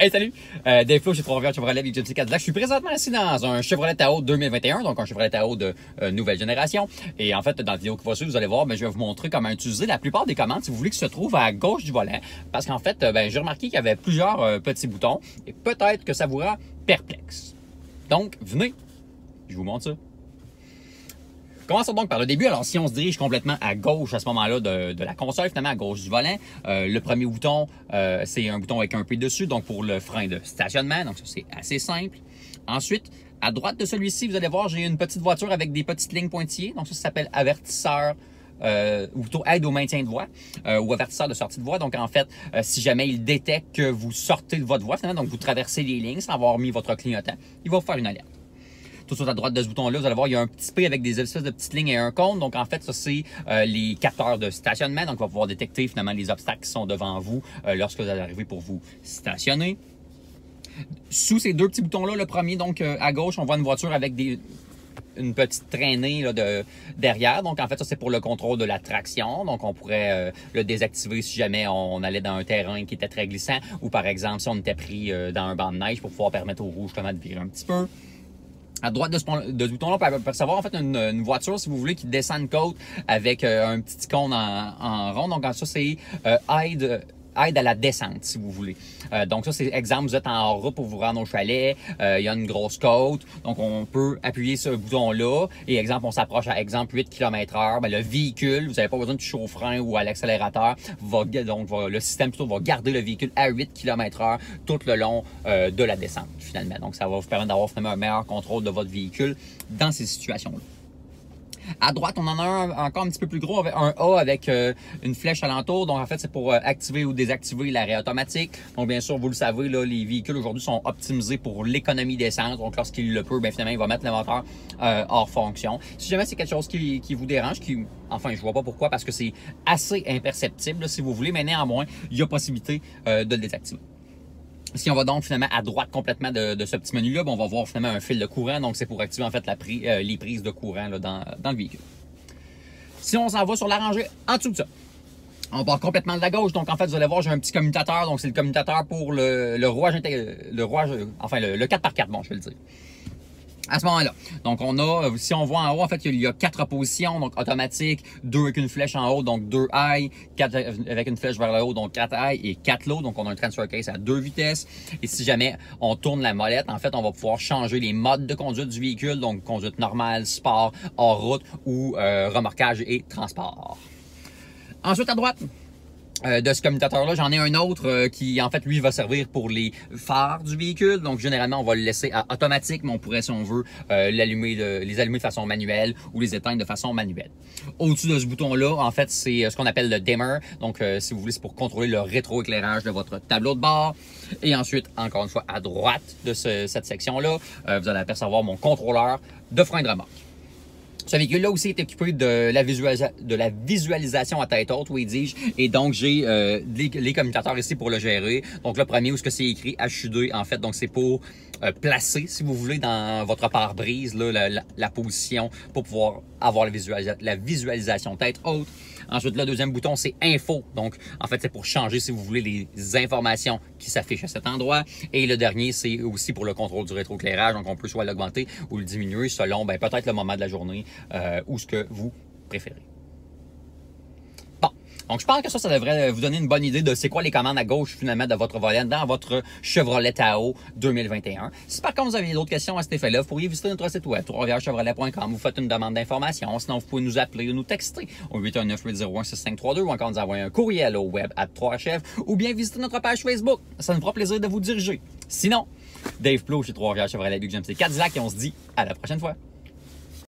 Hey, salut! Dave Flo chez Trois-Rivières Chevrolet avec GMC Cadillac. Je suis présentement assis dans un Chevrolet Tahoe 2021, donc un Chevrolet Tahoe de nouvelle génération. Et en fait, dans la vidéo qui va suivre, vous allez voir, je vais vous montrer comment utiliser la plupart des commandes, si vous voulez, qui se trouvent à gauche du volant. Parce qu'en fait, j'ai remarqué qu'il y avait plusieurs petits boutons et peut-être que ça vous rend perplexe. Donc, venez, je vous montre ça. Commençons donc par le début. Alors, si on se dirige complètement à gauche à ce moment-là de la console, finalement à gauche du volant, le premier bouton, c'est un bouton avec un P dessus, donc pour le frein de stationnement. Donc, ça, c'est assez simple. Ensuite, à droite de celui-ci, vous allez voir, j'ai une petite voiture avec des petites lignes pointillées. Donc, ça s'appelle avertisseur. Ou plutôt aide au maintien de voie ou avertisseur de sortie de voie. Donc, en fait, si jamais il détecte que vous sortez de votre voie, finalement, donc vous traversez les lignes sans avoir mis votre clignotant, il va vous faire une alerte. Tout de suite à droite de ce bouton-là, vous allez voir, il y a un petit P avec des espèces de petites lignes et un cône. Donc, en fait, ça, c'est les capteurs de stationnement. Donc, il va pouvoir détecter finalement les obstacles qui sont devant vous lorsque vous allez arriver pour vous stationner. Sous ces deux petits boutons-là, le premier, donc à gauche, on voit une voiture avec une petite traînée là, derrière. Donc, en fait, ça, c'est pour le contrôle de la traction. Donc, on pourrait le désactiver si jamais on allait dans un terrain qui était très glissant ou, par exemple, si on était pris dans un banc de neige pour pouvoir permettre au rouge justement de virer un petit peu. À droite de ce bouton-là, on peut percevoir en fait une voiture, si vous voulez, qui descend une côte avec un petit icône en rond. Donc, ça, c'est aide à la descente, si vous voulez. Donc ça, c'est exemple, vous êtes en route pour vous rendre au chalet, il y a une grosse côte, donc on peut appuyer ce bouton-là, et exemple, on s'approche à exemple 8 km/h, le véhicule, vous n'avez pas besoin de toucher au frein ou à l'accélérateur, le système plutôt va garder le véhicule à 8 km/h tout le long de la descente, finalement. Donc ça va vous permettre d'avoir finalement un meilleur contrôle de votre véhicule dans ces situations-là. À droite, on en a un encore un petit peu plus gros, avec un A avec une flèche alentour. Donc, en fait, c'est pour activer ou désactiver l'arrêt automatique. Donc, bien sûr, vous le savez, là, les véhicules aujourd'hui sont optimisés pour l'économie d'essence. Donc, lorsqu'il le peut, finalement, il va mettre le moteur hors fonction. Si jamais c'est quelque chose qui vous dérange, enfin, je vois pas pourquoi, parce que c'est assez imperceptible, là, si vous voulez, mais néanmoins, il y a possibilité de le désactiver. Si on va donc finalement à droite complètement de ce petit menu-là, on va voir finalement un fil de courant. Donc, c'est pour activer en fait les prises de courant là, dans le véhicule. Si on s'en va sur la rangée en dessous de ça, on part complètement de la gauche. Donc, en fait, vous allez voir, j'ai un petit commutateur. Donc, c'est le commutateur pour le rouage, enfin le 4x4, bon, je vais le dire. À ce moment-là, donc on a, si on voit en haut, en fait, il y a 4 positions, donc automatique, 2 avec une flèche en haut, donc 2 high, 4 avec une flèche vers le haut, donc 4 high et 4 low, donc on a un transfer case à 2 vitesses. Et si jamais on tourne la molette, en fait, on va pouvoir changer les modes de conduite du véhicule, donc conduite normale, sport, hors route ou remorquage et transport. Ensuite, à droite de ce commutateur-là, j'en ai un autre qui, en fait, lui, va servir pour les phares du véhicule. Donc, généralement, on va le laisser à automatique, mais on pourrait, si on veut, les allumer de façon manuelle ou les éteindre de façon manuelle. Au-dessus de ce bouton-là, en fait, c'est ce qu'on appelle le dimmer. Donc, si vous voulez, c'est pour contrôler le rétroéclairage de votre tableau de bord. Et ensuite, encore une fois, à droite de cette section-là, vous allez apercevoir mon contrôleur de frein de remorque. Ce véhicule-là aussi est équipé de la visualisation à tête haute, oui dis-je, et donc j'ai les commutateurs ici pour le gérer. Donc le premier où ce que c'est écrit HUD, en fait, donc c'est pour placer, si vous voulez, dans votre pare-brise la position pour pouvoir avoir la visualisation tête haute. Ensuite, le deuxième bouton, c'est Info. Donc, en fait, c'est pour changer, si vous voulez, les informations qui s'affichent à cet endroit. Et le dernier, c'est aussi pour le contrôle du rétroéclairage. Donc, on peut soit l'augmenter ou le diminuer selon peut-être le moment de la journée ou ce que vous préférez. Bon. Donc, je pense que ça devrait vous donner une bonne idée de c'est quoi les commandes à gauche, finalement, de votre volant dans votre Chevrolet Tahoe 2021. Si par contre, vous avez d'autres questions à cet effet-là, vous pourriez visiter notre site web, trois-rivières-chevrolet.com. Vous faites une demande d'information. Sinon, vous pouvez nous appeler ou nous texter au 819-801-6532 ou encore nous envoyer un courriel au web à 3chef ou bien visiter notre page Facebook. Ça nous fera plaisir de vous diriger. Sinon, Dave Flo chez Trois-Rivières Chevrolet avec GMC Cadillac et on se dit à la prochaine fois.